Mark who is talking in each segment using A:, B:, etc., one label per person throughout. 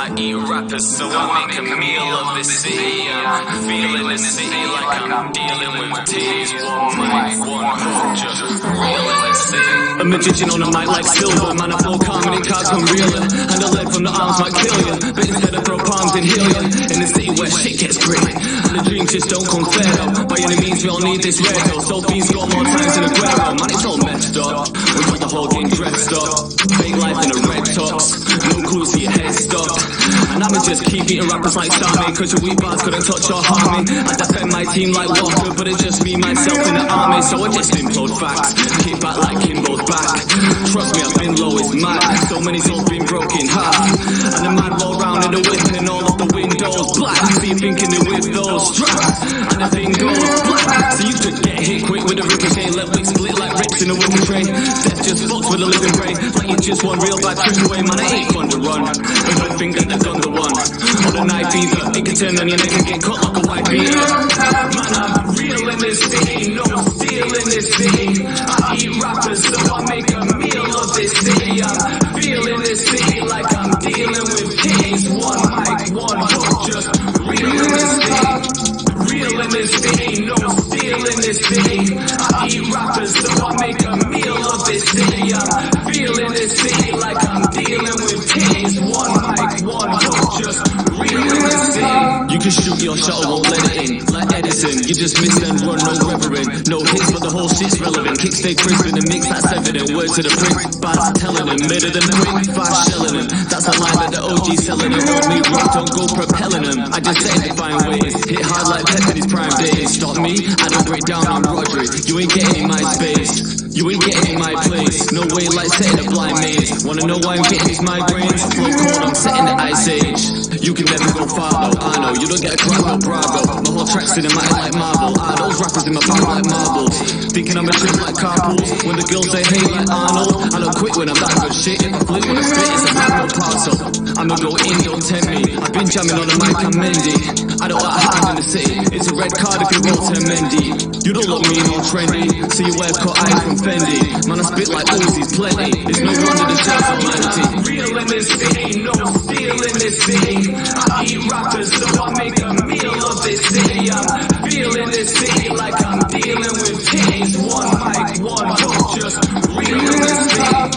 A: I eat rappers, so I make a meal of this city. I'm feeling this city like I'm dealing with tears. One mic, one hook, just real in this city. A magician on a mic like silver, man, I flow calm and it can't come realer. And the lead from the arms might kill you, but instead I throw palms and heal you. In the city where shit gets gritty, and the dreams just don't come fair though. By any means we all need this red though. Sophie's got more times than a Guerrero, man, it's all messed up. We got the whole game dressed up, fake life in a red tux, no clues to your head stuck. And I'ma just keep eating rappers like Sammy, cause your weak bars couldn't touch or harm me. I defend my team like water, but it's just me, myself and the army. So I just implode facts, kick back like Kimbo's back. Trust me, I've been low, it's mad. So many souls been broken half. And the mad roll round in the whip and all of the windows black. So you thinking they with those straps, and the thing goes black. So you could get hit quick with a ricochet, let wick split like rips in a wicker tray. Step just fucks with a living prey, like you just one real bad trick away. Man, it ain't fun to run, if I think that they've done the one. Or the knife either, it can turn on your neck and get cut like a white beater. Man, I'm real in this city, no steel in this city. I eat rappers, so I make a meal of this city. I'm feeling this city like I'm dealing with kings. One mic, one hook, just real in this city. Real in this city, no steel in this city. I eat rappers, so I make a meal of this city. I'm feeling this city like I'm dealing with kings. One mic, one hook, just real in this city. You can shoot your shot, I won't let it in. Like Edison, you just missed and run, no reverend. No hits, but the whole shit's relevant. Kick stay crisp in the mix, that's evident. Word to the print, bars telling them. Better than quick, fast shelling them. That's a line that the OG selling them. On me, rock, don't go propelling them. I just say to find ways, hit hard like Pep in his prime days. Stop me, I don't break down on Rodri. You ain't getting in my space, you ain't getting in my place. No way like setting a blind maze. Wanna know why I'm getting these migraines? Flow cold, I'm setting the ice age. You can never go far though, I know. You don't get a clap, no bravo. My whole track's cinematic like Marvel. Those rappers in my bag like marbles. Thinking I'm a trip like carpools. When the girls they hate like Arnold. I don't quit when I'm that good shit. If I flip when I spit, it's a macro parcel. I'ma go in, don't tempt me. I've been jamming on the mic, I'm Mendy. I don't like hard in the city. It's a red card if you roll 10 Mendy. You don't look mean or trendy, so you wear cut eyes from Fendi. Man, I spit like Uzi's plenty. It's no wonder the shirt's humanity. Real in this city, no steel in this city. I eat rappers, so I make a meal of this city. I'm feeling this city like I'm dealing with kings. One mic, one hook, just real in this city.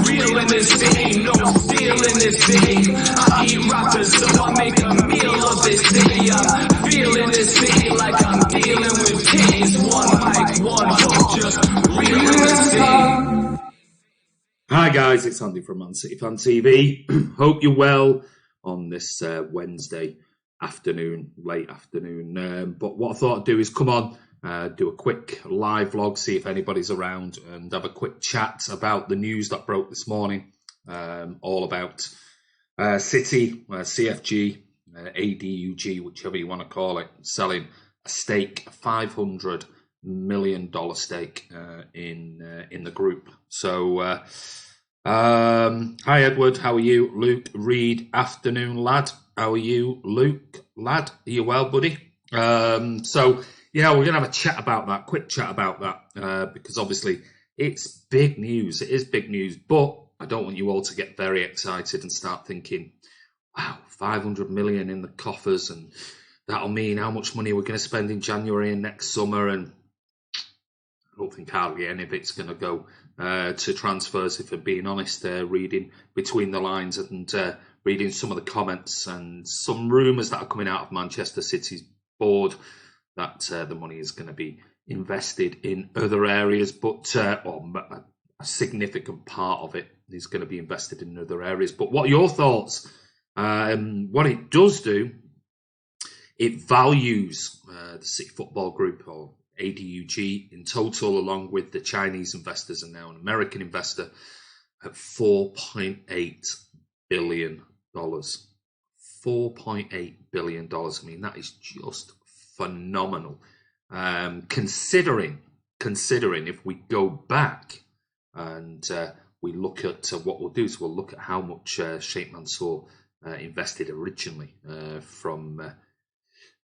A: Real in this city, no steel in this city. I eat rappers, so I make a meal of this city. I'm feeling this city like I'm dealing with kings. One mic, one hook, just real in this city.
B: Hi guys, it's Andy from Man City Fan TV. Hope you're well on this Wednesday afternoon, late afternoon. But what I thought I'd do is come on, do a quick live vlog, see if anybody's around, and have a quick chat about the news that broke this morning, all about City, CFG, ADUG, whichever you want to call it, selling a stake, a $500 million stake in the group. So, hi Edward, how are you? Luke, Reed, afternoon lad. How are you, Luke, lad? Are you well, buddy? So, yeah, we're going to have a chat about that, quick chat about that, because obviously it's big news. It is big news, but I don't want you all to get very excited and start thinking, wow, 500 million in the coffers, and that'll mean how much money we're going to spend in January and next summer, and I don't think hardly any of it's going to go to transfers, if I'm being honest, reading between the lines and reading some of the comments and some rumours that are coming out of Manchester City's board that the money is going to be invested in other areas, but or a significant part of it is going to be invested in other areas. But what are your thoughts? What it does do, it values the City Football Group, or ADUG, in total, along with the Chinese investors and now an American investor, at $4.8 billion. $4.8 billion. I mean, that is just phenomenal. Considering if we go back and we look at what we'll do is we'll look at how much Sheikh Mansour invested originally from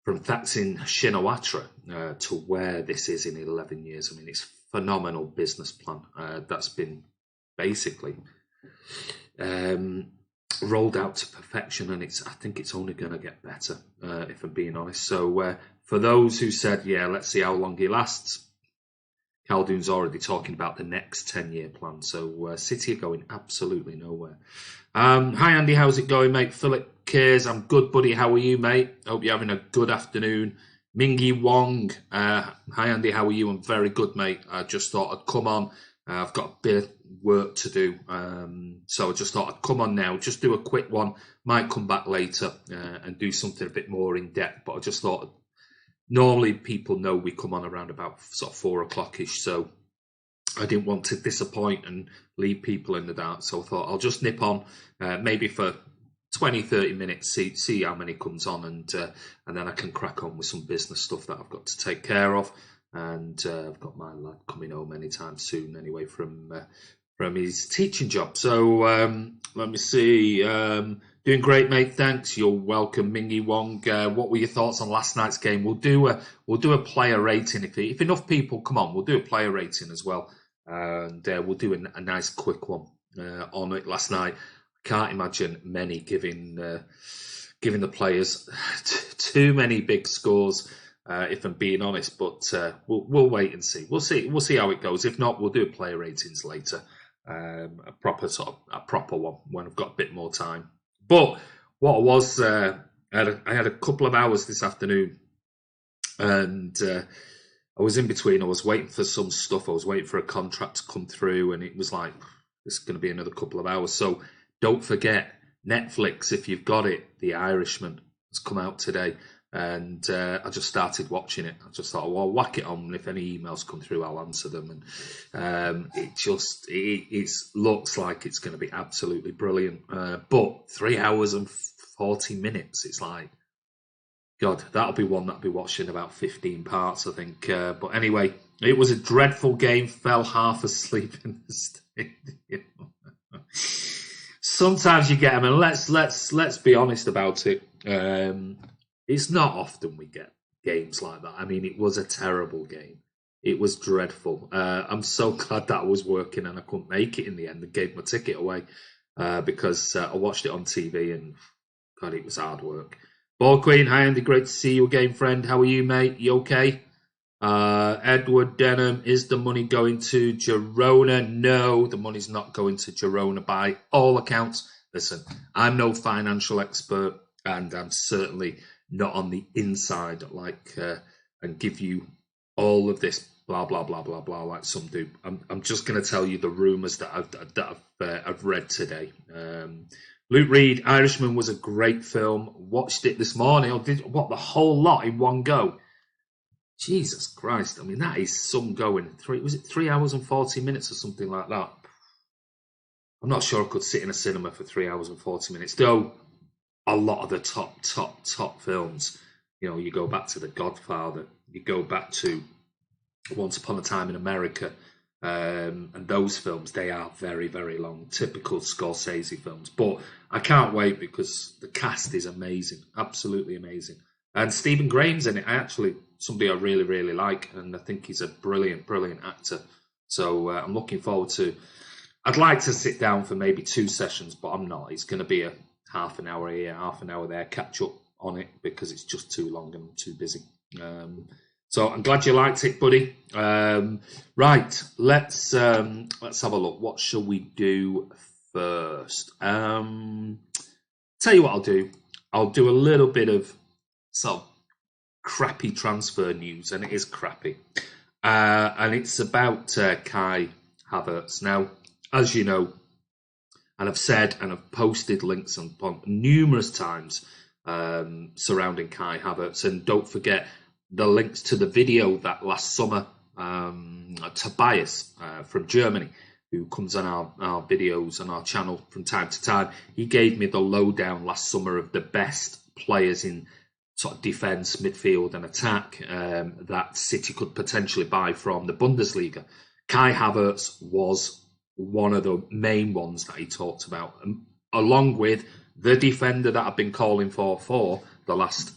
B: Thaksin Shinawatra to where this is in 11 years. I mean, it's a phenomenal business plan that's been basically rolled out to perfection, and I think it's only going to get better, if I'm being honest. So for those who said, yeah, let's see how long he lasts, Khaldoon's already talking about the next 10-year plan. So City are going absolutely nowhere. Hi, Andy. How's it going, mate? Philip Cares. I'm good, buddy. How are you, mate? Hope you're having a good afternoon. Mingy Wong. Hi, Andy. How are you? I'm very good, mate. I just thought I'd come on. I've got a bit of work to do. So I just thought I'd come on now. Just do a quick one. Might come back later and do something a bit more in depth. But I just thought, normally people know we come on around about sort of 4 o'clock-ish. So I didn't want to disappoint and leave people in the dark. So I thought I'll just nip on maybe for 20, 30 minutes, see how many comes on, and then I can crack on with some business stuff that I've got to take care of. And I've got my lad coming home anytime soon anyway from his teaching job. So let me see. Doing great, mate. Thanks. You're welcome, Mingy Wong. What were your thoughts on last night's game? We'll do a player rating if enough people come on. We'll do a player rating as well, and we'll do a nice quick one on it. Last night, I can't imagine many giving the players too many big scores. If I'm being honest, but we'll wait and see. We'll see how it goes. If not, we'll do player ratings later, a proper one when I've got a bit more time. But what I was, I had a couple of hours this afternoon, and I was in between. I was waiting for some stuff. I was waiting for a contract to come through, and it was like, it's going to be another couple of hours. So don't forget, Netflix, if you've got it, The Irishman has come out today. And I just started watching it. I just thought, well, I'll whack it on. And if any emails come through, I'll answer them. And it looks like it's going to be absolutely brilliant. But 3 hours and 40 minutes, it's like, God, that'll be one that I'll be watching about 15 parts, I think. But anyway, it was a dreadful game. Fell half asleep in the stadium. Sometimes you get them, and let's be honest about it. It's not often we get games like that. I mean, it was a terrible game. It was dreadful. I'm so glad that I was working and I couldn't make it in the end and gave my ticket away because I watched it on TV and, God, it was hard work. Ball Queen, hi Andy, great to see you again, friend. How are you, mate? You okay? Edward Denham, is the money going to Girona? No, the money's not going to Girona by all accounts. Listen, I'm no financial expert and I'm certainly not on the inside and give you all of this blah blah blah blah blah like some do. I'm just going to tell you the rumours that I've read today. Luke Reed, Irishman was a great film. Watched it this morning. Or did the whole lot in one go? Jesus Christ! I mean, that is some going. 3 hours and 40 minutes or something like that? I'm not sure I could sit in a cinema for 3 hours and 40 minutes, though. A lot of the top films, you know, you go back to The Godfather, you go back to Once Upon a Time in America, and those films, they are very, very long, typical Scorsese films. But I can't wait because the cast is amazing, absolutely amazing. And Stephen Graham's in it, somebody I really, really like, and I think he's a brilliant, brilliant actor. So I'm looking forward to. I'd like to sit down for maybe 2 sessions, but I'm not. It's going to be a half an hour here, half an hour there, catch up on it because it's just too long and I'm too busy. So I'm glad you liked it, buddy. Right, let's have a look. What shall we do first? Tell you what I'll do. I'll do a little bit of sort of crappy transfer news, and it is crappy. And it's about Kai Havertz. Now, as you know, and I've said and I've posted links on numerous times surrounding Kai Havertz. And don't forget the links to the video that last summer, Tobias from Germany, who comes on our videos on our channel from time to time, he gave me the lowdown last summer of the best players in sort of defence, midfield and attack that City could potentially buy from the Bundesliga. Kai Havertz was one of the main ones that he talked about, along with the defender that I've been calling for the last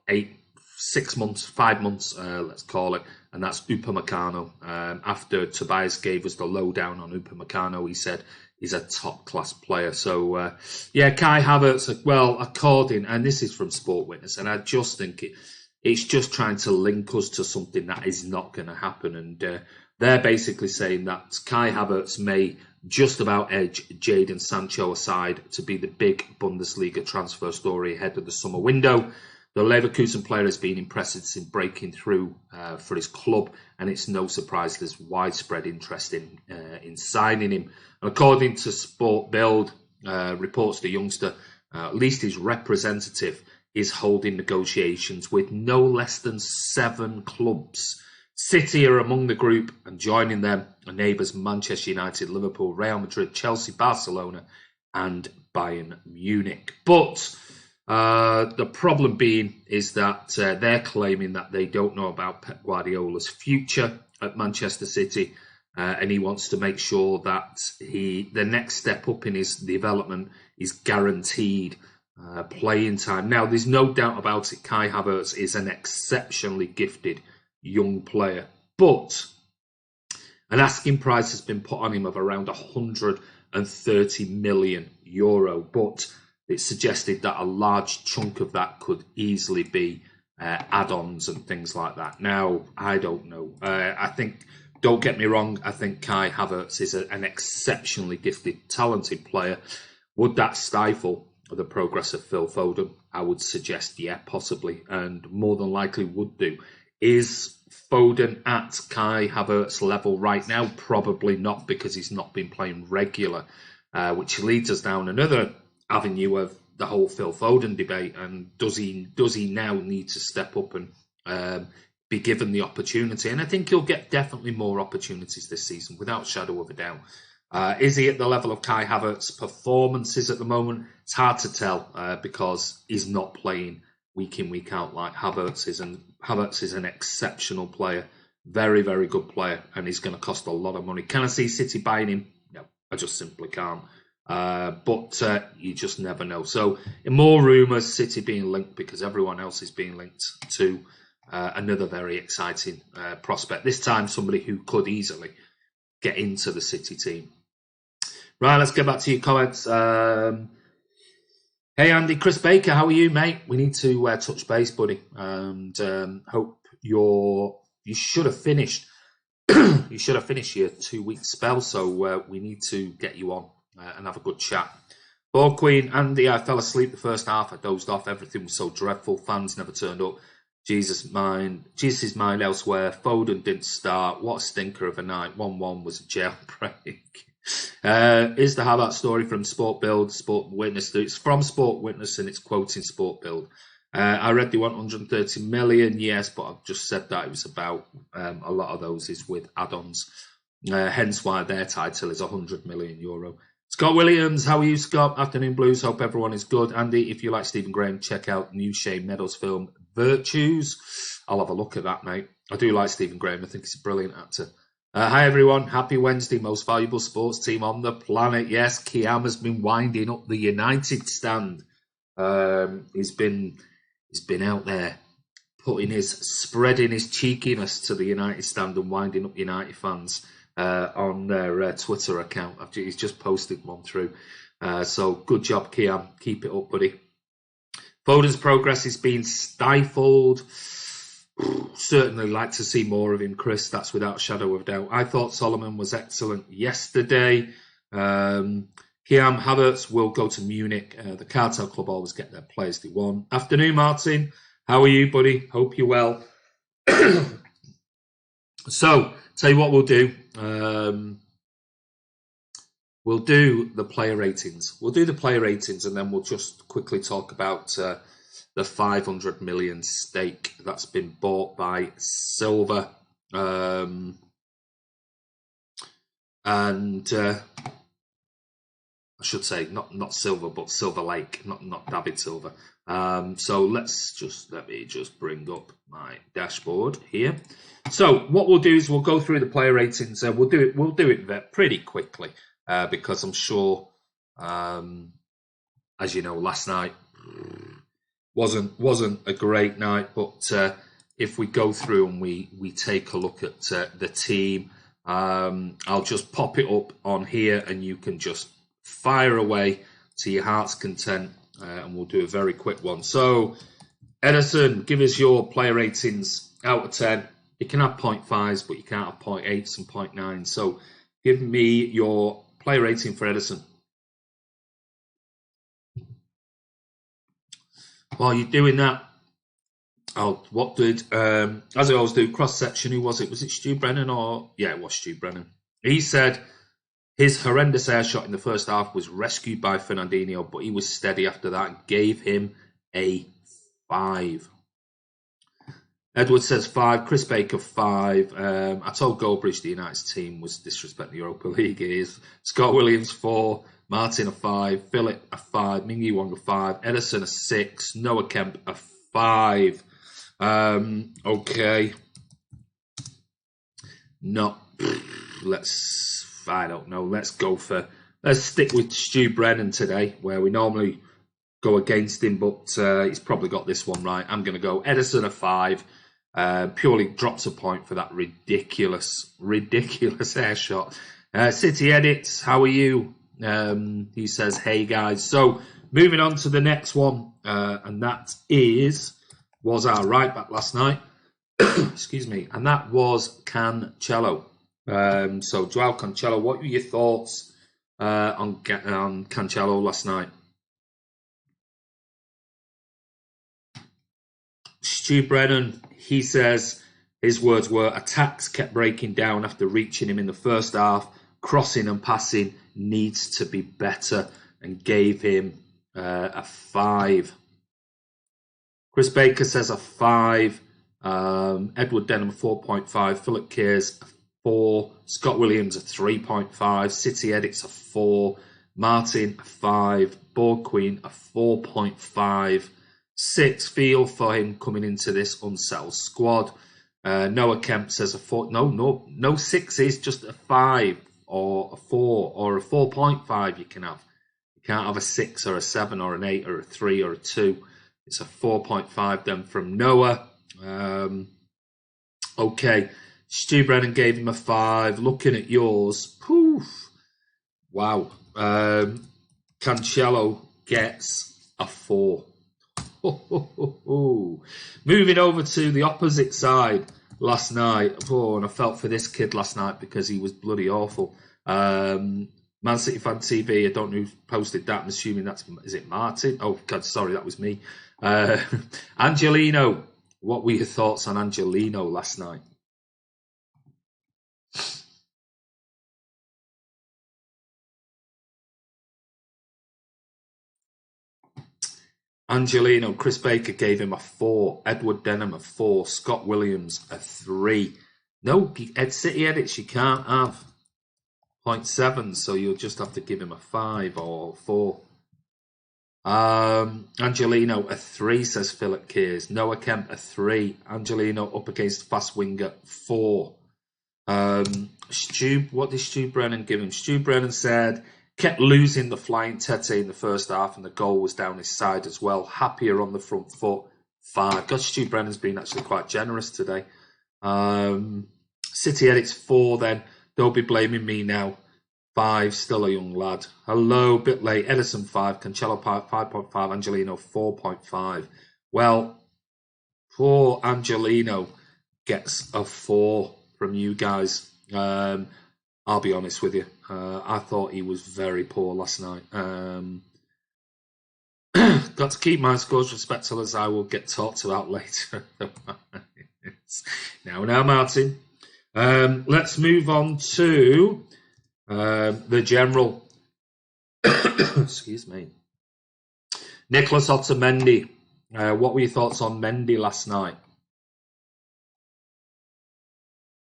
B: 5 months, let's call it, and that's Upamecano. After Tobias gave us the lowdown on Upamecano, he said he's a top-class player. So, yeah, Kai Havertz, well, according, and this is from Sport Witness, and I just think it's just trying to link us to something that is not going to happen. And they're basically saying that Kai Havertz may just about edge Jadon Sancho aside to be the big Bundesliga transfer story ahead of the summer window. The Leverkusen player has been impressive since breaking through for his club, and it's no surprise there's widespread interest in signing him. And according to Sport Bild, reports the youngster, at least his representative, is holding negotiations with no less than 7 clubs. City are among the group, and joining them are neighbours Manchester United, Liverpool, Real Madrid, Chelsea, Barcelona, and Bayern Munich. But the problem being is that they're claiming that they don't know about Pep Guardiola's future at Manchester City, and he wants to make sure that the next step up in his development is guaranteed playing time. Now, there's no doubt about it, Kai Havertz is an exceptionally gifted young player, but an asking price has been put on him of around €130 million, but it's suggested that a large chunk of that could easily be add-ons and things like that. Now, I don't know. I think, don't get me wrong, I think Kai Havertz is an exceptionally gifted, talented player. Would that stifle the progress of Phil Foden? I would suggest, yeah, possibly, and more than likely would do. Is Foden at Kai Havertz level right now? Probably not, because he's not been playing regular, which leads us down another avenue of the whole Phil Foden debate. And does he now need to step up and be given the opportunity? And I think he'll get definitely more opportunities this season, without shadow of a doubt. Is he at the level of Kai Havertz's performances at the moment? It's hard to tell because he's not playing week in, week out like Havertz is. And Havertz is an exceptional player, very, very good player, and he's going to cost a lot of money. Can I see City buying him? No, I just simply can't. But you just never know. So, in more rumours, City being linked because everyone else is being linked to another very exciting prospect. This time, somebody who could easily get into the City team. Right, let's get back to your comments. Hey, Andy, Chris Baker, how are you, mate? We need to touch base, buddy. And hope you should have finished. You should have finished your 2-week spell, so we need to get you on and have a good chat. Ball Queen, Andy, I fell asleep the first half. I dozed off. Everything was so dreadful. Fans never turned up. Jesus' mind elsewhere. Foden didn't start. What a stinker of a night. 1-1 was a jailbreak. Is the Havertz story from Sport Bild, Sport Witness? It's from Sport Witness and it's quoting Sport Bild. I read they want 130 million, yes, but I've just said that it was about a lot of those is with add-ons. Hence why their title is €100 million. Scott Williams, how are you, Scott? Afternoon Blues, hope everyone is good. Andy, if you like Stephen Graham, check out new Shane Meadows film, Virtues. I'll have a look at that, mate. I do like Stephen Graham. I think he's a brilliant actor. Hi, everyone. Happy Wednesday. Most valuable sports team on the planet. Yes, Kiam has been winding up the United stand. He's been out there spreading his cheekiness to the United stand and winding up United fans on their Twitter account. He's just posted one through. So good job, Kiam. Keep it up, buddy. Foden's progress is being stifled. Certainly like to see more of him, Chris. That's without a shadow of doubt. I thought Solomon was excellent yesterday. Kiam, Havertz will go to Munich. The Cartel Club always get their players they want. Afternoon, Martin. How are you, buddy? Hope you're well. So, tell you what we'll do. We'll do the player ratings. We'll do the player ratings and then we'll just quickly talk about the 500 million stake that's been bought by Silver. And I should say not Silver, but Silver Lake, not David Silver. So let me just bring up my dashboard here. So what we'll do is we'll go through the player ratings. We'll do it pretty quickly because I'm sure, as you know, last night wasn't a great night. But if we go through and we take a look at the team, I'll just pop it up on here and you can just fire away to your heart's content, and we'll do a very quick one. So, Edison, give us your player ratings out of 10. You can have 0.5s, but you can't have 0.8s and 0.9s. So, give me your player rating for Edison. While you're doing that, what did, as I always do, cross-section, who was it? Was it Stu Brennan or? Yeah, it was Stu Brennan. He said his horrendous air shot in the first half was rescued by Fernandinho, but he was steady after that and gave him a 5. Edward says 5. Chris Baker 5. I told Goldbridge the United team was disrespecting the Europa League. It is. Scott Williams 4. Martin a 5. Philip a 5. Mingy Wong a 5. Edison a 6. Noah Kemp a 5. Okay. No. I don't know. Let's stick with Stu Brennan today, where we normally go against him, but he's probably got this one right. I'm going to go Edison a 5. Purely drops a point for that ridiculous air shot. City Edits, how are you? He says, hey guys. So moving on to the next one, and that was our right back last night. Excuse me, and that was Cancelo. So Joao Cancelo, what were your thoughts on Cancelo last night? Stu Brennan, he says his words were, attacks kept breaking down after reaching him in the first half. Crossing and passing needs to be better, and gave him a 5. Chris Baker says a 5. Edward Denham 4.5. Philip Kears a 4. Scott Williams a 3.5. City Edits a 4. Martin a 5. Board Queen a 4.5. 6 feel for him coming into this unsettled squad. Noah Kemp says a 4. No 6s, just a 5 or a 4 or a 4.5 you can have. You can't have a 6 or a 7 or an 8 or a 3 or a 2. It's a 4.5 then from Noah. Okay, Stu Brennan gave him a 5. Looking at yours, poof, wow. Cancelo gets a 4. Moving over to the opposite side last night. And I felt for this kid last night because he was bloody awful. Man City Fan TV, I don't know who posted that. I'm assuming is it Martin? Oh, God, sorry, that was me. Angelino, what were your thoughts on Angelino last night? Angelino, Chris Baker gave him a 4. Edward Denham a 4. Scott Williams a 3. No, City Edits, you can't have 0.7, so you'll just have to give him a 5 or 4. Angelino a 3, says Philip Kears. Noah Kemp a 3. Angelino up against fast winger 4. What did Stu Brennan give him? Stu Brennan said kept losing the flying Tete in the first half, and the goal was down his side as well. Happier on the front foot 5. God, Stu Brennan's been actually quite generous today. City Edits 4 then. Don't be blaming me now. 5, still a young lad. Hello, bit late. Edison 5, Cancelo 5.5, Angelino 4.5. Well, poor Angelino gets a 4 from you guys. I'll be honest with you. I thought he was very poor last night. Got to keep my scores respectful, as I will get talked about later. Now, Martin. Let's move on to the general. Excuse me. Nicholas Otamendi. What were your thoughts on Mendy last night?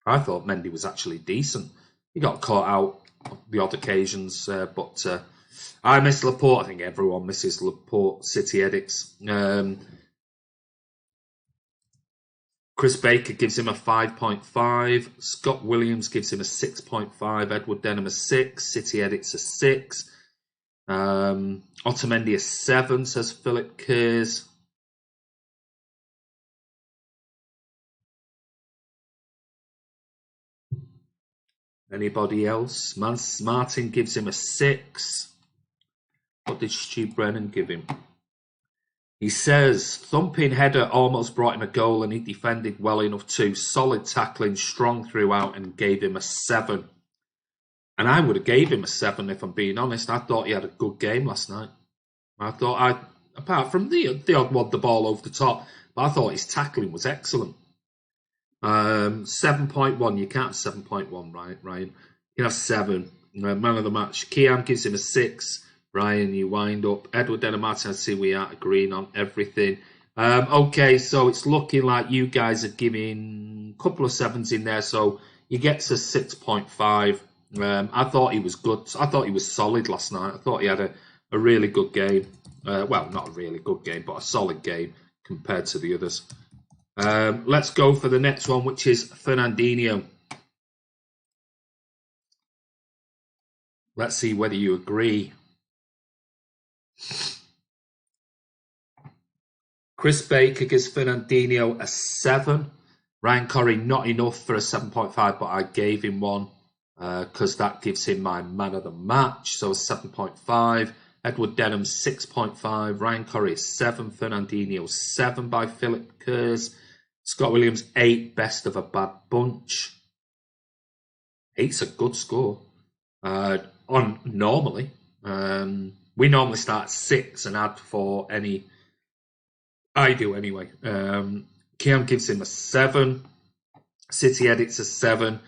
B: I thought Mendy was actually decent. He got caught out on the odd occasions, but I miss Laporte. I think everyone misses Laporte. City Edits. Chris Baker gives him a 5.5. Scott Williams gives him a 6.5. Edward Denham a 6. City Edits a 6. Otamendi a 7, says Philip Kears. Anybody else? Martin gives him a 6. What did Stu Brennan give him? He says, thumping header almost brought him a goal and he defended well enough too. Solid tackling, strong throughout, and gave him a 7. And I would have gave him a 7 if I'm being honest. I thought he had a good game last night. Apart from the odd one, the ball over the top, but I thought his tackling was excellent. 7.1, you can't have 7.1, right, Ryan? You have 7. Man of the match. Kiam gives him a 6. Ryan, you wind up. Edward Martin, I see we are agreeing on everything. Okay, so it's looking like you guys are giving a couple of 7s in there, so you get to 6.5. I thought he was good. I thought he was solid last night. I thought he had a really good game. Well, not a really good game, but a solid game compared to the others. Let's go for the next one, which is Fernandinho. Let's see whether you agree. Chris Baker gives Fernandinho a 7. Ryan Corrie, not enough for a 7.5, but I gave him one because that gives him my man of the match. So a 7.5. Edward Denham, 6.5. Ryan Corrie, 7. Fernandinho, 7 by Philip Kerrs. Scott Williams, 8. Best of a bad bunch. 8's a good score. On normally. We normally start at 6 and add for any. I do anyway. Kiam gives him a 7. City Edits a 7.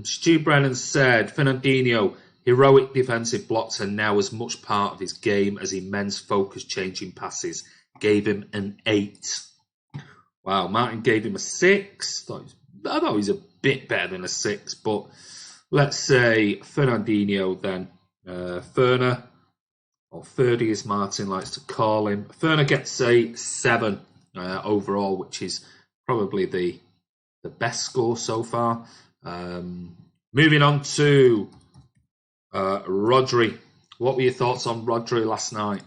B: Stu Brennan said, Fernandinho, heroic defensive blocks are now as much part of his game as immense focus changing passes. Gave him an 8. Wow, Martin gave him a 6. I thought he was a bit better than a 6, but let's say Fernandinho then. Ferner, or Ferdy as Martin likes to call him. Ferner gets a 7 overall, which is probably the best score so far. Moving on to Rodri. What were your thoughts on Rodri last night?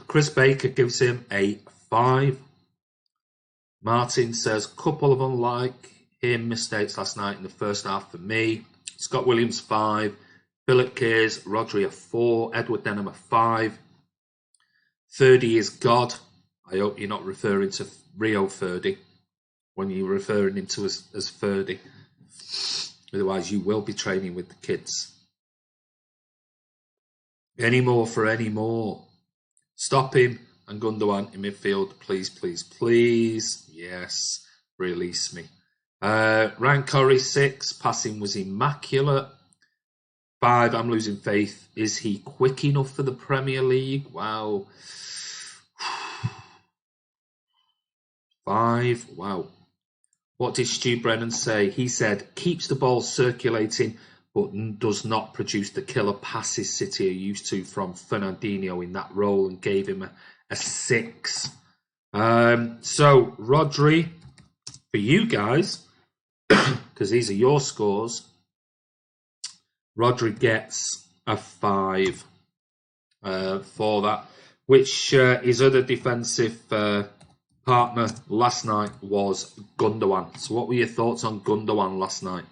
B: Chris Baker gives him a 5. Martin says, couple of unlike him mistakes last night in the first half for me. Scott Williams, 5. Philip Kerrs, Rodri, a 4. Edward Denham, a 5. Ferdy is God. I hope you're not referring to Rio Ferdy when you're referring him to as Ferdy. Otherwise, you will be training with the kids. Any more for any more? Stop him and Gundogan in midfield, please, please, please. Yes, release me. Ryan Corrie, 6. Passing was immaculate. 5. I'm losing faith. Is he quick enough for the Premier League? Wow. 5. Wow. What did Stu Brennan say? He said, keeps the ball circulating, but does not produce the killer passes City are used to from Fernandinho in that role, and gave him a 6. So, Rodri, for you guys, because these are your scores, Rodri gets a 5 for that, which his other defensive partner last night was Gundogan. So what were your thoughts on Gundogan last night?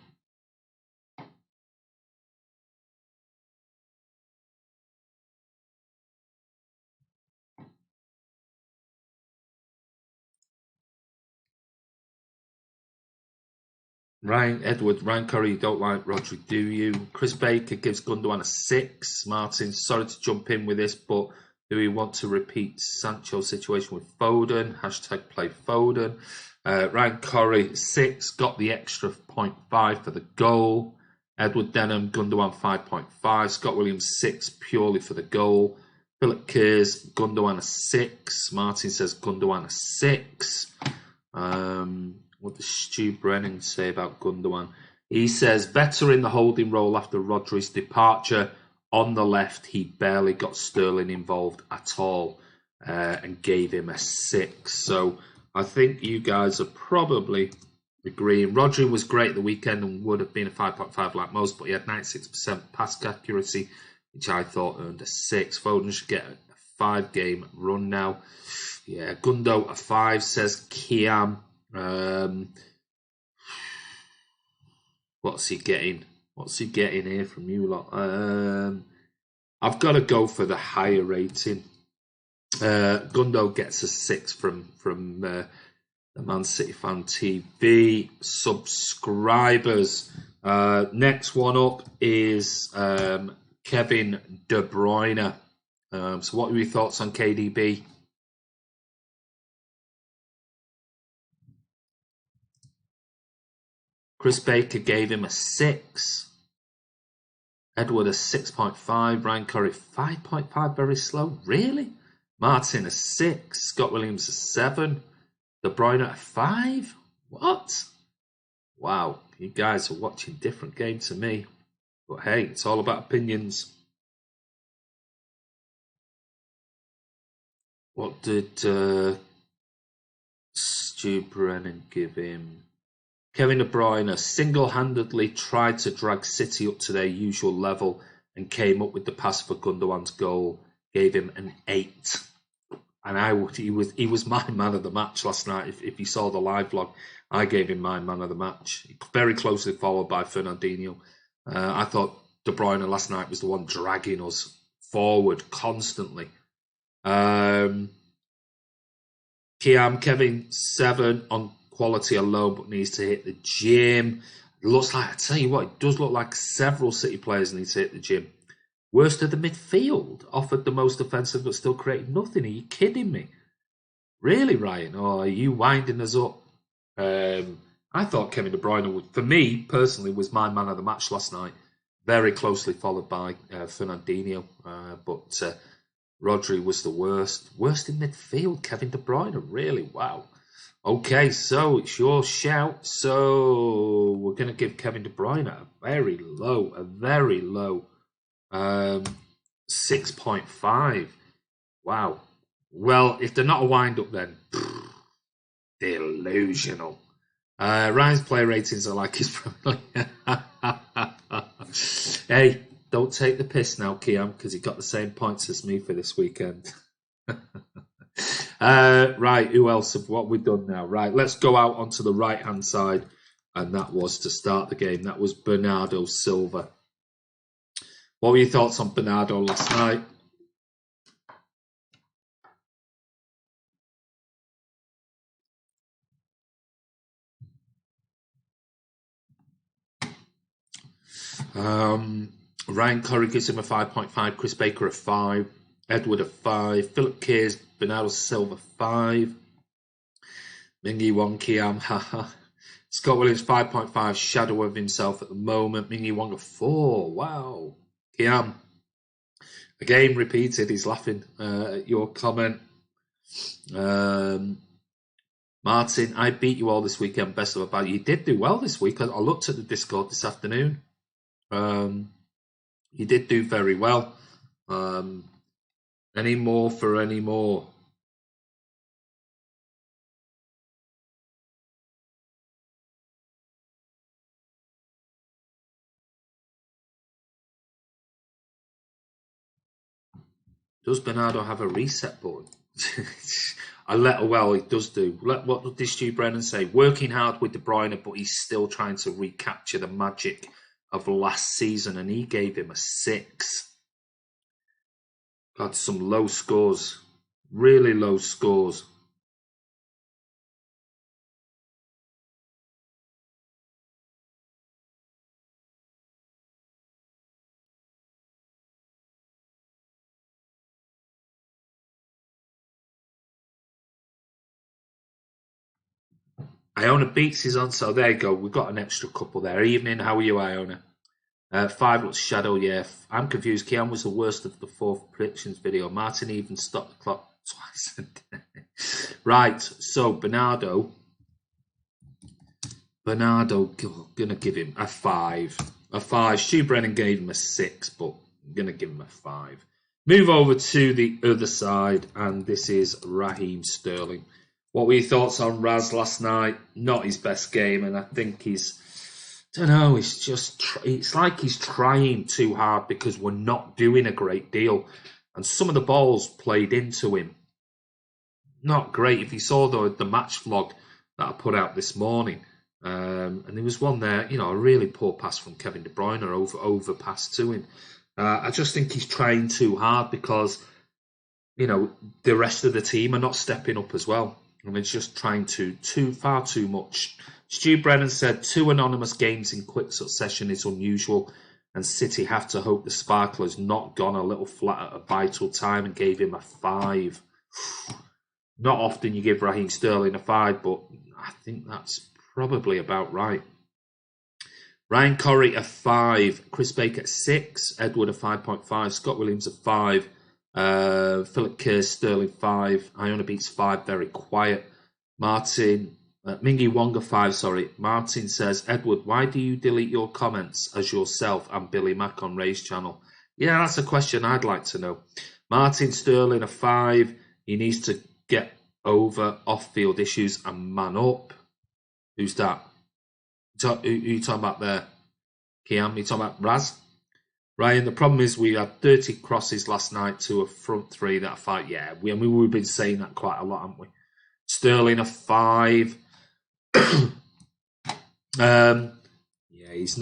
B: Ryan Curry, you don't like Rodri, do you? Chris Baker gives Gundogan a 6. Martin, sorry to jump in with this, but do we want to repeat Sancho's situation with Foden? Hashtag play Foden. Ryan Curry, 6. Got the extra 0.5 for the goal. Edward Denham, Gundogan 5.5. Scott Williams, 6 purely for the goal. Philip Kerrs, Gundogan a 6. Martin says Gundogan a 6. What does Stu Brennan say about Gundogan? He says, better in the holding role after Rodri's departure. On the left, he barely got Sterling involved at all and gave him a 6. So I think you guys are probably agreeing. Rodri was great the weekend and would have been a 5.5 like most, but he had 96% pass accuracy, which I thought earned a 6. Foden should get a 5-game run now. Yeah, Gundo a 5, says Kiam. What's he getting? What's he getting here from you lot? I've got to go for the higher rating. Gundo gets a 6 from the Man City Fan TV subscribers. Next one up is Kevin De Bruyne. So what are your thoughts on KDB? Chris Baker gave him a 6. Edward a 6.5. Ryan Curry 5.5. Very slow. Really? Martin a 6. Scott Williams a 7. De Bruyne a 5. What? Wow. You guys are watching different game to me. But hey, it's all about opinions. What did Stu Brennan give him? Kevin De Bruyne single-handedly tried to drag City up to their usual level and came up with the pass for Gundogan's goal. Gave him an 8. And he was my man of the match last night. If you saw the live vlog, I gave him my man of the match. Very closely followed by Fernandinho. I thought De Bruyne last night was the one dragging us forward constantly. Kiam, Kevin 7 on quality alone, but needs to hit the gym. It looks like, I tell you what, it does look like several City players need to hit the gym. Worst of the midfield, offered the most offensive but still created nothing. Are you kidding me? Really, Ryan? Or are you winding us up? I thought Kevin De Bruyne, for me personally, was my man of the match last night. Very closely followed by Fernandinho. But Rodri was the worst. Worst in midfield, Kevin De Bruyne. Really? Wow. Okay, so it's your shout. So we're going to give Kevin De Bruyne a very low 6.5. Wow. Well, if they're not a wind-up then, delusional. Ryan's play ratings are like his... Hey, don't take the piss now, Kiam, because he got the same points as me for this weekend. Right, who else? What we've done now? Right, let's go out onto the right-hand side. And that was to start the game. That was Bernardo Silva. What were your thoughts on Bernardo last night? Ryan Curry gives him a 5.5. Chris Baker a 5. Edward a 5. Philip Kears, Bernardo Silva 5. Mingy Wong Kiam, haha. Scott Williams 5.5. Shadow of himself at the moment. Mingy Wong a 4. Wow. Kiam, again repeated. He's laughing at your comment. Martin, I beat you all this weekend. Best of a bad. You did do well this week. I looked at the Discord this afternoon. You did do very well. Any more for any more? Does Bernardo have a reset button? Well, he does do. What did Stu Brennan say? Working hard with De Bruyne, but he's still trying to recapture the magic of last season, and he gave him a 6. Got some low scores, really low scores. Iona Beats is on, so there you go. We've got an extra couple there. Evening, how are you, Iona? 5 looks Shadow, yeah. I'm confused. Kiam was the worst of the 4th predictions video. Martin even stopped the clock twice a day. Right, so Bernardo, gonna give him a 5. A 5. Stu Brennan gave him a 6, but I'm gonna give him a 5. Move over to the other side, and this is Raheem Sterling. What were your thoughts on Raz last night? Not his best game, and I think he's don't know. It's like he's trying too hard because we're not doing a great deal, and some of the balls played into him, not great. If you saw the match vlog that I put out this morning, and there was one there, a really poor pass from Kevin De Bruyne over pass to him. I just think he's trying too hard because the rest of the team are not stepping up as well, and it's just trying far too much. Stu Brennan said 2 anonymous games in quick succession is unusual, and City have to hope the sparkler's not gone a little flat at a vital time and gave him a 5. Not often you give Raheem Sterling a 5, but I think that's probably about right. Ryan Corrie a 5, Chris Baker a 6, Edward a 5.5, Scott Williams a 5, Philip Kerr, Sterling 5, Iona Beats 5, very quiet. Martin, Mingy Wonga 5, sorry. Martin says, Edward, why do you delete your comments as yourself and Billy Mack on Ray's channel? Yeah, that's a question I'd like to know. Martin Sterling a 5, he needs to get over off-field issues and man up. Who's that? Who are you talking about there? Kiam, you talking about Raz? Ryan, the problem is we had 30 crosses last night to a front 3 that fight. Yeah, we've been saying that quite a lot, haven't we? Sterling a 5. Yeah, he's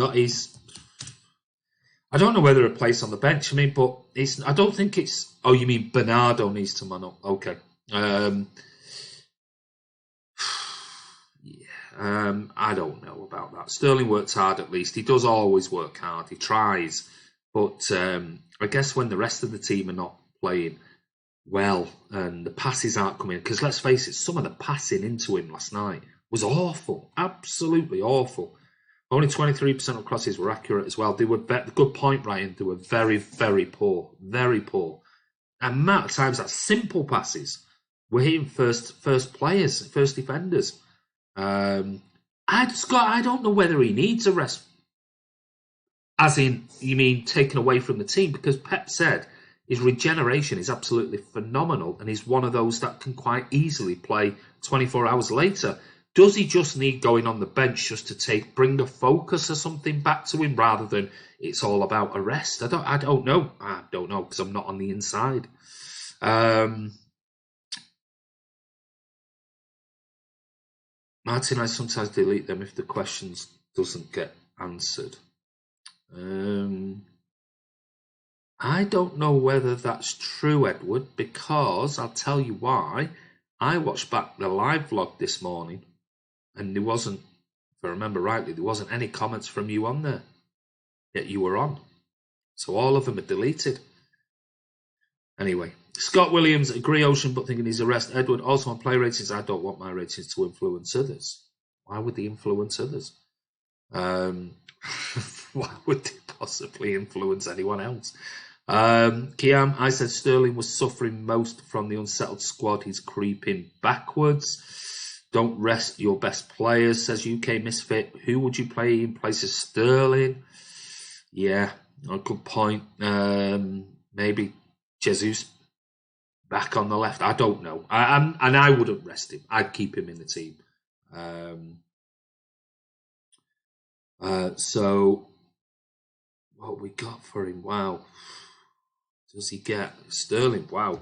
B: I don't know whether a place on the bench. But I don't think it's. Oh, you mean Bernardo needs to man up? Okay. I don't know about that. Sterling works hard at least. He does always work hard. He tries. But I guess when the rest of the team are not playing well and the passes aren't coming, because let's face it, some of the passing into him last night was awful. Absolutely awful. Only 23% of crosses were accurate as well. They were good point, Ryan. They were very, very poor. Very poor. And amount of times that simple passes were hitting first players, first defenders. I don't know whether he needs a rest. As in, you mean taken away from the team? Because Pep said his regeneration is absolutely phenomenal, and he's one of those that can quite easily play 24 hours later. Does he just need going on the bench just to bring a focus or something back to him rather than it's all about a rest? I don't know. I don't know because I'm not on the inside. Martin, I sometimes delete them if the questions doesn't get answered. I don't know whether that's true, Edward, because I'll tell you why. I watched back the live vlog this morning, and there wasn't, if I remember rightly, there wasn't any comments from you on there, yet you were on. So all of them are deleted. Anyway, Scott Williams, agree Ocean, but thinking he's a rest. Edward, also on play ratings, I don't want my ratings to influence others. Why would they influence others? Why would they possibly influence anyone else? Kiam, I said Sterling was suffering most from the unsettled squad. He's creeping backwards. Don't rest your best players, says UK Misfit. Who would you play in place of Sterling? Yeah, a good point. Maybe Jesus back on the left. I don't know. And I wouldn't rest him. I'd keep him in the team. So what we got for him? Wow. Does he get Sterling? Wow.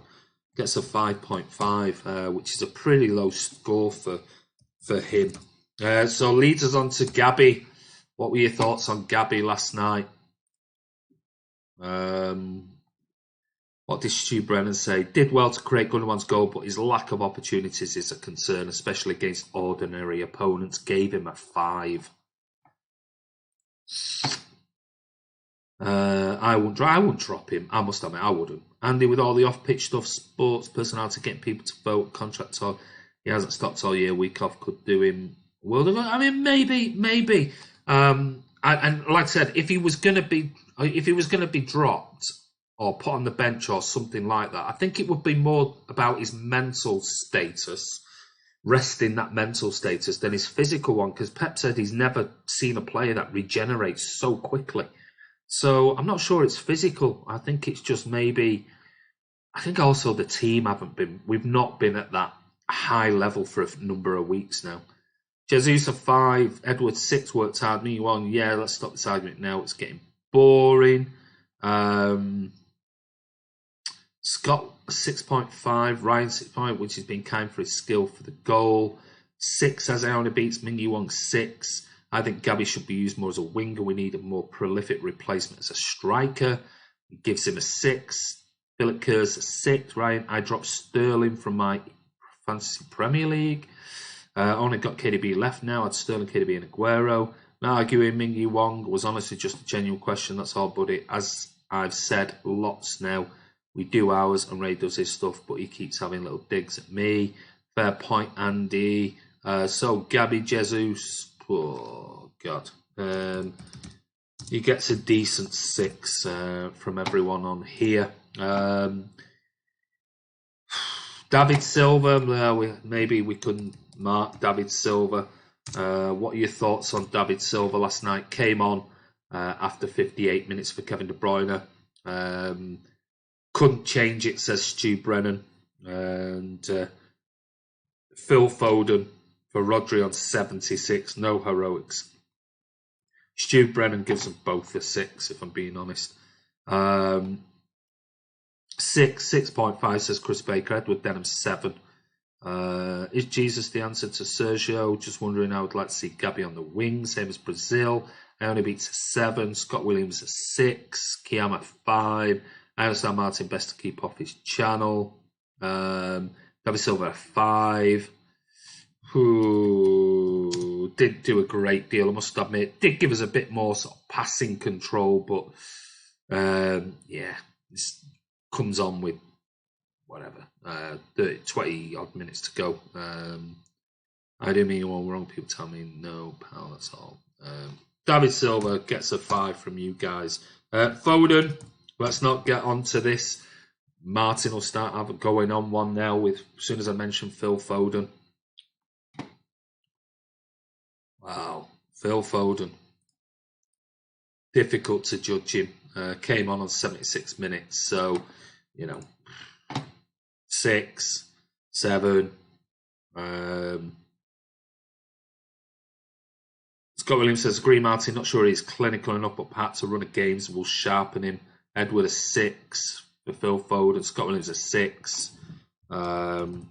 B: Gets a 5.5, which is a pretty low score for him. So leads us on to Gabby. What were your thoughts on Gabby last night? What did Stu Brennan say? Did well to create Gundogan's goal, but his lack of opportunities is a concern, especially against ordinary opponents. Gave him a 5. I wouldn't drop him. I must admit, I wouldn't. Andy, with all the off-pitch stuff, sports personality, getting people to vote, contract talk, he hasn't stopped all year. Week off could do him world of. I mean, maybe. And like I said, if he was going to be dropped or put on the bench or something like that, I think it would be more about his mental status, resting that mental status, than his physical one. Because Pep said he's never seen a player that regenerates so quickly. So I'm not sure it's physical. I think it's just maybe. I think also the team we've not been at that high level for a number of weeks now. Jesus a 5, Edward 6 worked hard. Me 1, yeah, let's stop this argument now. It's getting boring. Scott 6.5, Ryan 6.5, which has been kind for his skill for the goal. 6 as Iona beats Ming Wong 6. I think Gabby should be used more as a winger. We need a more prolific replacement as a striker. He gives him a 6. Philip Kerr's a 6. Ryan, I dropped Sterling from my Fantasy Premier League. Only got KDB left now. I'd Sterling, KDB and Aguero. Now arguing Ming Wong was honestly just a genuine question. That's all, buddy. As I've said lots now, we do ours and Ray does his stuff, but he keeps having little digs at me. Fair point, Andy. So Gabby Jesus, oh God, he gets a decent 6 from everyone on here. David Silva, maybe we couldn't mark David Silva. What are your thoughts on David Silva last night? Came on after 58 minutes for Kevin De Bruyne. Couldn't change it, says Stu Brennan. And Phil Foden for Rodri on 76. No heroics. Stu Brennan gives them both a 6, if I'm being honest. 6.5 says Chris Baker. Edward Denham 7. Is Jesus the answer to Sergio? Just wondering, I would like to see Gabby on the wing, same as Brazil. Iona beats a 7. Scott Williams a 6. Kiam at 5. I understand Martin best to keep off his channel. David Silva at 5. Who did do a great deal, I must admit. Did give us a bit more sort of passing control, but yeah, this comes on with whatever, 20 odd minutes to go. I do mean all wrong. People tell me no, pal, that's all. David Silva gets a 5 from you guys. Foden, let's not get onto this. Martin will start going on one now with, as soon as I mention Phil Foden. Wow, Phil Foden. Difficult to judge him. Came on 76 minutes, so, you know, 6, 7. Scott Williams says, agree, Martin. Not sure he's clinical enough, but perhaps a run of games will sharpen him. Edward a 6 for Phil Foden. Scott Williams a 6. Phil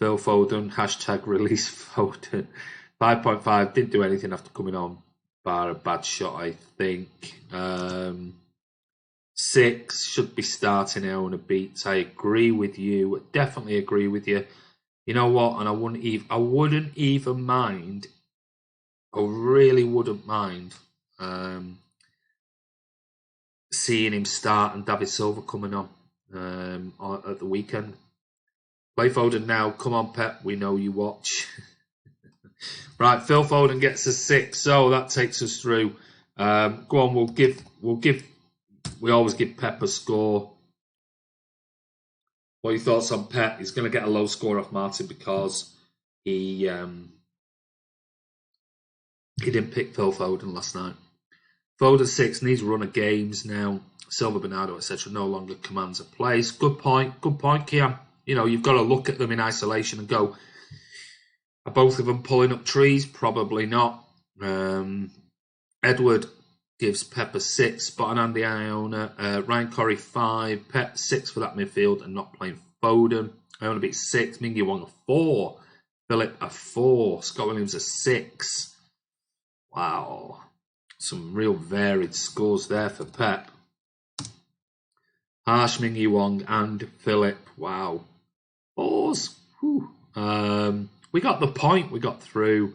B: Foden, hashtag release Foden. 5.5, didn't do anything after coming on, bar a bad shot, I think. 6, should be starting Iona beats. I agree with you, definitely agree with you. You know what? And I wouldn't even mind. I really wouldn't mind seeing him start and David Silva coming on at the weekend. Play Foden now. Come on, Pep. We know you watch. Right, Phil Foden gets a 6, so that takes us through. Go on, we always give Pep a score. What are your thoughts on Pep? He's going to get a low score off Martin because he didn't pick Phil Foden last night. Foden 6 needs a run of games now. Silva, Bernardo, etc. no longer commands a place. Good point, Kiam. You know, you've got to look at them in isolation and go, are both of them pulling up trees? Probably not. Edward gives Pep a 6. Spot on Andy Iona. Ryan Corrie 5. Pep 6 for that midfield and not playing Foden. Iona beat 6. Ming Wong a 4. Philip a 4. Scott Williams a 6. Wow. Some real varied scores there for Pep. Harsh, Ming Wong and Philip. Wow. 4s. Whew. We got the point. We got through.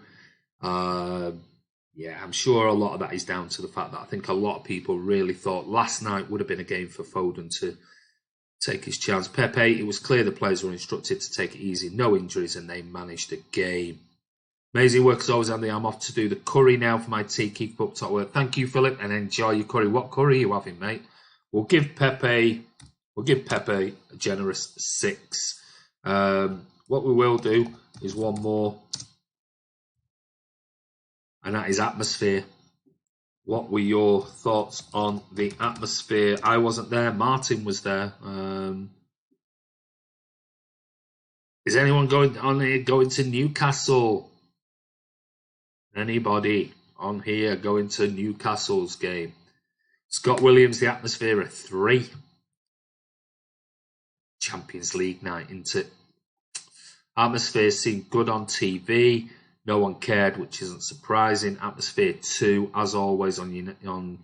B: Yeah, I'm sure a lot of that is down to the fact that I think a lot of people really thought last night would have been a game for Foden to take his chance. Pepe, it was clear the players were instructed to take it easy. No injuries, and they managed the game. Amazing work as always, Andy. I'm off to do the curry now for my tea. Keep up top work. Thank you, Philip, and enjoy your curry. What curry are you having, mate? We'll give Pepe a generous 6. What we will do is one more, and that is atmosphere. What were your thoughts on the atmosphere? I wasn't there. Martin was there. Is anyone going to Newcastle? Anybody on here going to Newcastle's game? Scott Williams, the atmosphere of 3. Champions League night, isn't it? Atmosphere seemed good on TV. No one cared, which isn't surprising. Atmosphere 2, as always, on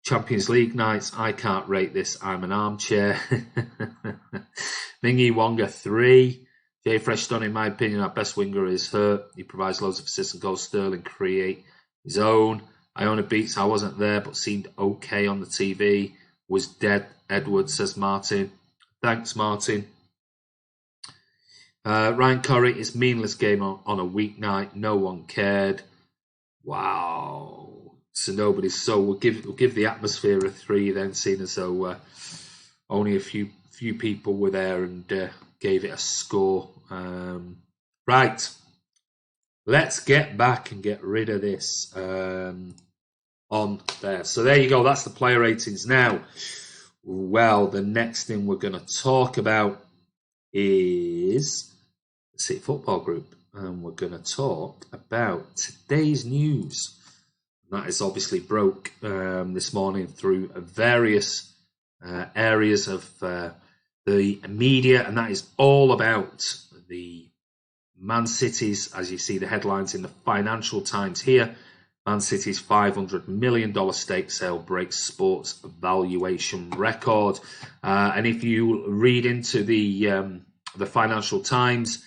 B: Champions League nights. I can't rate this. I'm an armchair. Mingy Wonga 3. Jay Fresh Stone, in my opinion, our best winger is hurt. He provides loads of assists and goals. Sterling create his own. Iona Beats, I wasn't there, but seemed okay on the TV. Was dead, Edward, says Martin. Thanks, Martin. Ryan Corrie, it's meaningless game on a weeknight. No one cared. Wow. So nobody's. So we'll give the atmosphere a 3 then, seeing as though only a few people were there and gave it a score. Right. Let's get back and get rid of this on there. So there you go. That's the player ratings. Now, well, the next thing we're going to talk about is the City Football Group. And we're going to talk about today's news. That is obviously broke this morning through various areas of the media, and that is all about the Man City's, as you see the headlines in the Financial Times here, Man City's $500 million stake sale breaks sports valuation record. And if you read into the Financial Times,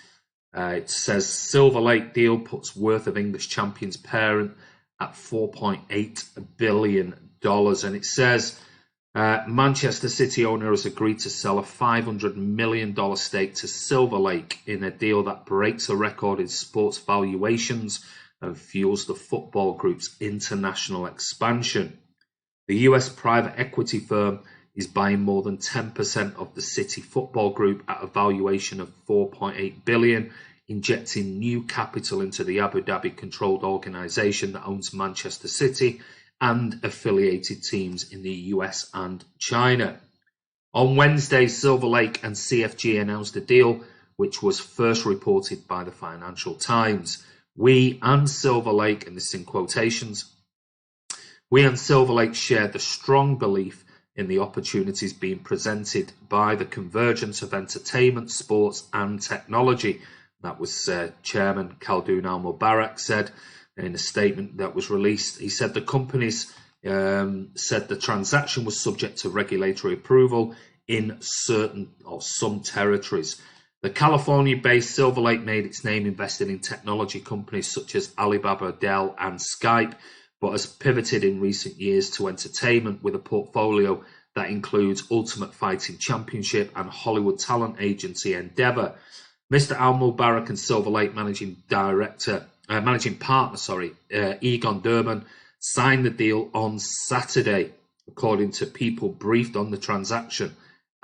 B: it says Silver Lake deal puts worth of English champions parent at $4.8 billion. And it says Manchester City owner has agreed to sell a $500 million stake to Silver Lake in a deal that breaks a record in sports valuations and fuels the football group's international expansion. The US private equity firm is buying more than 10% of the City Football Group at a valuation of $4.8 billion, injecting new capital into the Abu Dhabi-controlled organisation that owns Manchester City and affiliated teams in the US and China. On Wednesday, Silver Lake and CFG announced a deal which was first reported by the Financial Times. We and Silver Lake, and this is in quotations, we and Silver Lake shared the strong belief in the opportunities being presented by the convergence of entertainment, sports and technology. That was Chairman Khaldoon Al-Mubarak said in a statement that was released. He said the companies said the transaction was subject to regulatory approval in certain or some territories. The California-based Silver Lake made its name investing in technology companies such as Alibaba, Dell, and Skype, but has pivoted in recent years to entertainment with a portfolio that includes Ultimate Fighting Championship and Hollywood talent agency Endeavor. Mr. Al-Mubarak and Silver Lake managing partner, Egon Durban, signed the deal on Saturday, according to people briefed on the transaction.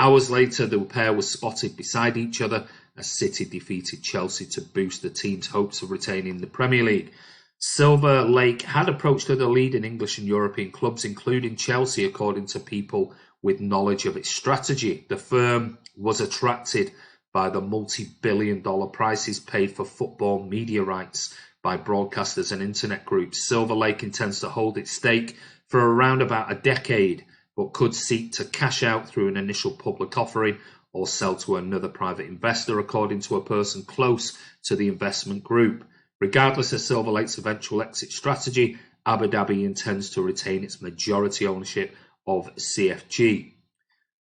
B: Hours later, the pair was spotted beside each other as City defeated Chelsea to boost the team's hopes of retaining the Premier League. Silver Lake had approached other leading English and European clubs, including Chelsea, according to people with knowledge of its strategy. The firm was attracted by the multi-billion-dollar prices paid for football media rights by broadcasters and internet groups. Silver Lake intends to hold its stake for around about a decade, but could seek to cash out through an initial public offering or sell to another private investor, according to a person close to the investment group. Regardless of Silver Lake's eventual exit strategy, Abu Dhabi intends to retain its majority ownership of CFG.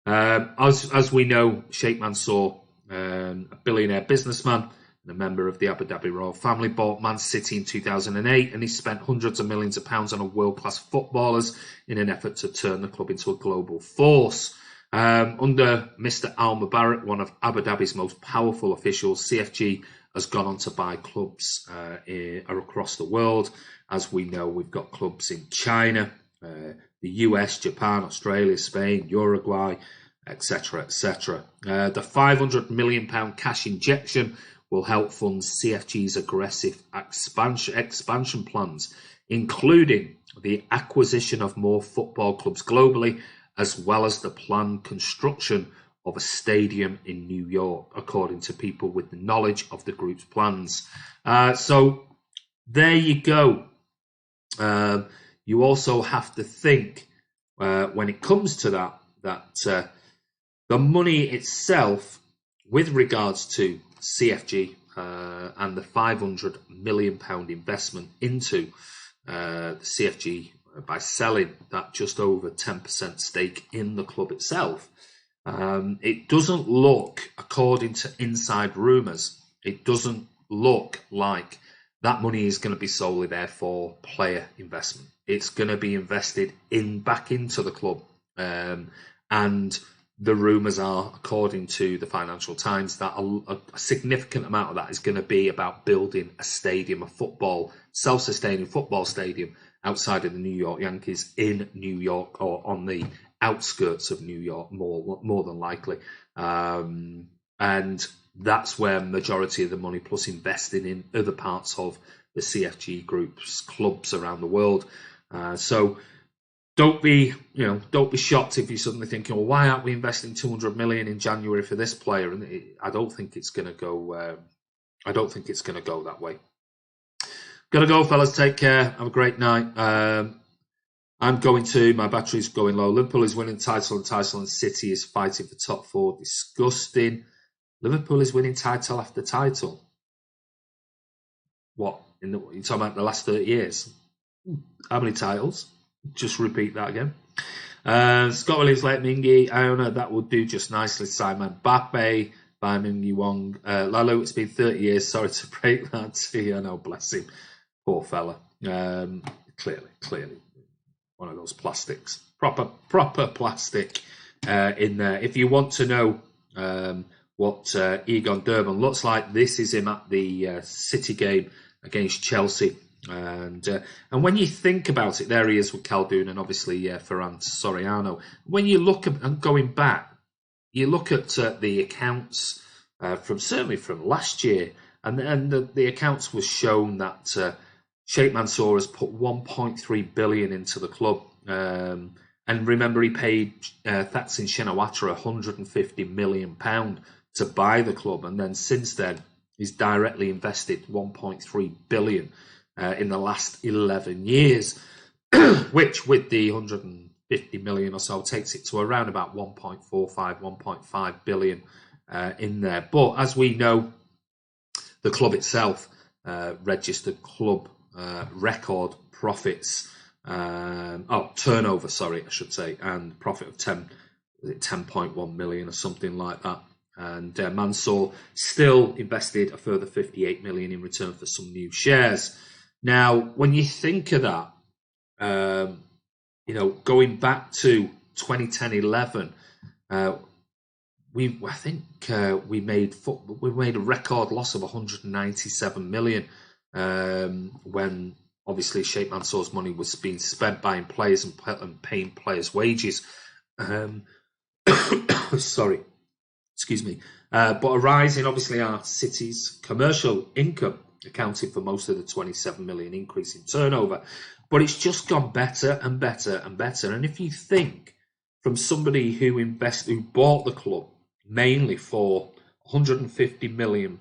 B: As we know, Sheikh Mansour, a billionaire businessman and a member of the Abu Dhabi royal family, bought Man City in 2008, and he spent hundreds of millions of pounds on world-class footballers in an effort to turn the club into a global force. Under Mr. Al-Mubarak, one of Abu Dhabi's most powerful officials, CFG has gone on to buy clubs across the world. As we know, we've got clubs in China, the US, Japan, Australia, Spain, Uruguay, etc., etc. The £500 million cash injection will help fund CFG's aggressive expansion plans, including the acquisition of more football clubs globally, as well as the planned construction of a stadium in New York, according to people with the knowledge of the group's plans. So there you go. You also have to think when it comes to that the money itself, with regards to CFG and the £500 million investment into the CFG by selling that just over 10% stake in the club itself, it doesn't look, according to inside rumours, it doesn't look like that money is going to be solely there for player investment. It's going to be invested back into the club. And the rumours are, according to the Financial Times, that a significant amount of that is going to be about building a stadium, self-sustaining football stadium outside of the New York Yankees in New York, or on the outskirts of New York, more than likely. And that's where majority of the money, plus investing in other parts of the CFG group's clubs around the world. So don't be shocked if you're suddenly thinking, well, why aren't we investing 200 million in January for this player? And I don't think it's going to go. I don't think it's going to go that way. Gotta go, fellas. Take care. Have a great night. I'm going to. My battery's going low. Liverpool is winning title, and City is fighting for top four. Disgusting. Liverpool is winning title after title. What? You're talking about the last 30 years? How many titles? Just repeat that again. Scott Williams, Late Mingy, Iona, that would do just nicely. Simon Mbappe, by Mingy Wong. Lalo, it's been 30 years. Sorry to break that to you. I know, bless him. Poor fella. Clearly. One of those plastics. Proper plastic in there. If you want to know what Egon Durban looks like, this is him at the City game against Chelsea. And when you think about it, there he is with Khaldoon and obviously Ferran Soriano. When you look at, and going back, you look at the accounts certainly from last year, and the accounts was shown that Sheikh Mansour has put 1.3 billion into the club. And remember, he paid Thaksin Shinawatra £150 million to buy the club, and then since then he's directly invested 1.3 billion in the last 11 years, which with the 150 million or so takes it to around about 1.45, 1.5 billion in there. But as we know, the club itself registered club record profits, turnover, I should say, and profit of 10.1 million or something like that. And Mansour still invested a further 58 million in return for some new shares. Now, when you think of that, going back to 2010-11, we made a record loss of 197 million when obviously Sheikh Mansour's money was being spent buying players and paying players' wages. Sorry, excuse me. But a rise in obviously our city's commercial income accounted for most of the 27 million increase in turnover. But it's just gone better and better and better. And if you think from somebody who bought the club mainly for £150 million,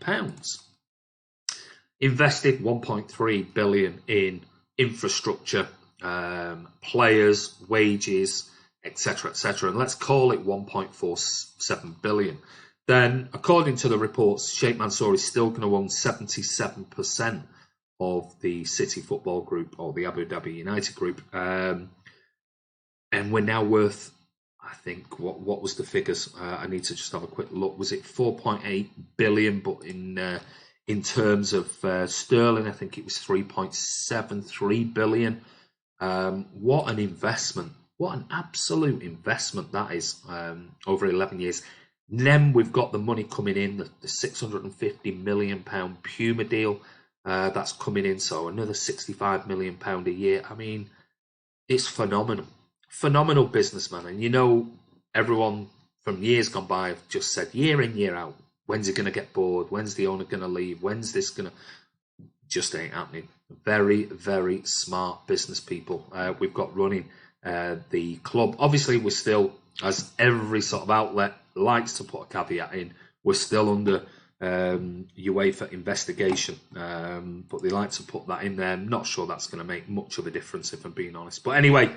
B: invested 1.3 billion in infrastructure, players, wages, etc., etc., and let's call it 1.47 billion. Then, according to the reports, Sheikh Mansour is still going to own 77% of the City Football Group, or the Abu Dhabi United Group, and we're now worth, I think, what was the figures? I need to just have a quick look. Was it 4.8 billion? But in terms of sterling, I think it was 3.73 billion. What an investment! What an absolute investment that is over 11 years. And then we've got the money coming in, the £650 million Puma deal that's coming in, so another £65 million a year. I mean, it's phenomenal. Phenomenal businessman. And everyone from years gone by have just said year in, year out, when's he going to get bored? When's the owner going to leave? When's this going to... Just ain't happening. Very, very smart business people we've got running the club. Obviously, we're still, as every sort of outlet likes to put a caveat in, we're still under UEFA investigation, but they like to put that in there. I'm not sure that's going to make much of a difference, if I'm being honest. But anyway,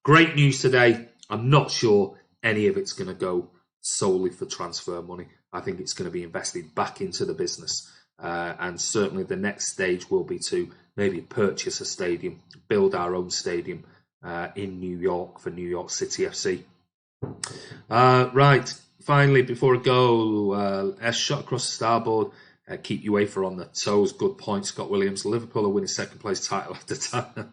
B: great news today. I'm not sure any of it's going to go solely for transfer money. I think it's going to be invested back into the business. And certainly the next stage will be to maybe purchase a stadium, build our own stadium in New York for New York City FC. Right, finally, before I go, a shot across the starboard, keep UEFA on the toes. Good point, Scott Williams. Liverpool are winning second place title after time.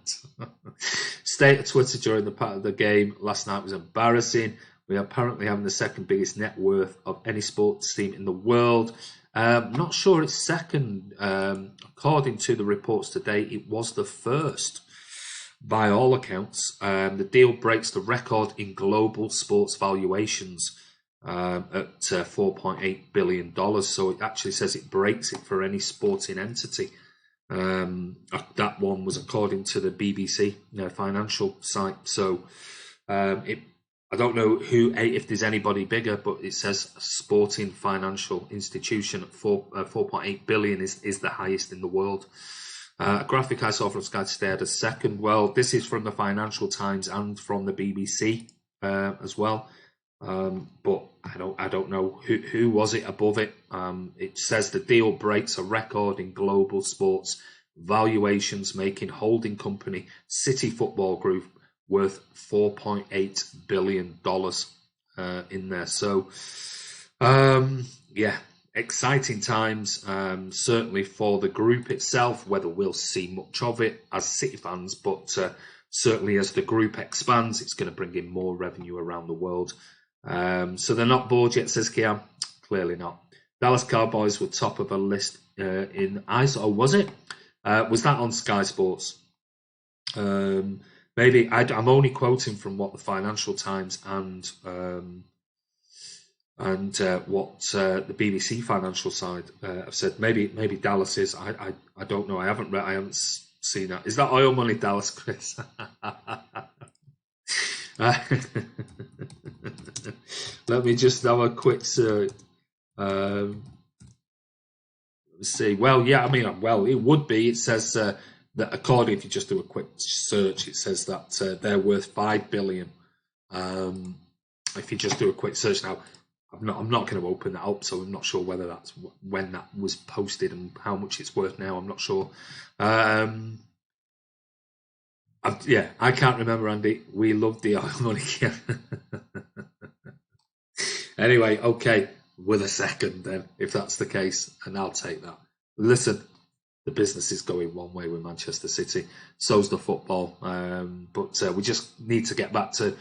B: State of Twitter during the part of the game last night was embarrassing. We are apparently having the second biggest net worth of any sports team in the world. Not sure it's second. According to the reports today, it was the first. By all accounts, the deal breaks the record in global sports valuations at $4.8 billion. So it actually says it breaks it for any sporting entity. That one was according to the BBC financial site. So I don't know if there's anybody bigger, but it says sporting financial institution at 4.8 billion is the highest in the world. A graphic I saw from Sky today had a second. Well, this is from the Financial Times and from the BBC as well. But I don't know who was it above it. It says the deal breaks a record in global sports valuations, making holding company City Football Group worth $4.8 billion in there. So, yeah, exciting times, certainly for the group itself, whether we'll see much of it as City fans, but certainly as the group expands, it's going to bring in more revenue around the world. So they're not bored yet, says Kiam. Clearly not. Dallas Cowboys were top of a list in ice. Oh, was it? Was that on Sky Sports? Maybe I'm only quoting from what the Financial Times and what the BBC financial side have said. Maybe Dallas is. I don't know. I haven't seen that. Is that oil money, Dallas, Chris? Let me just have a quick search. Let's see. Well, yeah. I mean, well, it would be. It says that according, if you just do a quick search, it says that they're worth $5 billion. If you just do a quick search now. I'm not going to open that up, so I'm not sure whether that's when that was posted and how much it's worth now. I'm not sure. Yeah, I can't remember, Andy. We loved the oil money. Anyway, okay, with a second then, if that's the case, and I'll take that. Listen, the business is going one way with Manchester City. So's the football. But we just need to get back to a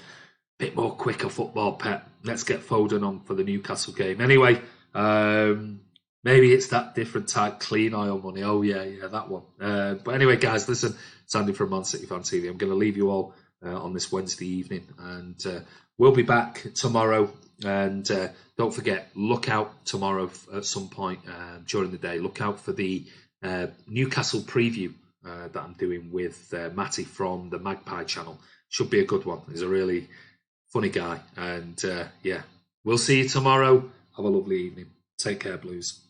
B: bit more quicker football, Pep. Let's get Foden on for the Newcastle game. Anyway, maybe it's that different type clean oil money. Oh, yeah, that one. But anyway, guys, listen, it's Andy from Man City Fan TV. I'm going to leave you all on this Wednesday evening, and we'll be back tomorrow. And don't forget, look out tomorrow at some point during the day. Look out for the Newcastle preview that I'm doing with Matty from the Magpie channel. Should be a good one. He's a really funny guy. And yeah, we'll see you tomorrow. Have a lovely evening. Take care, Blues.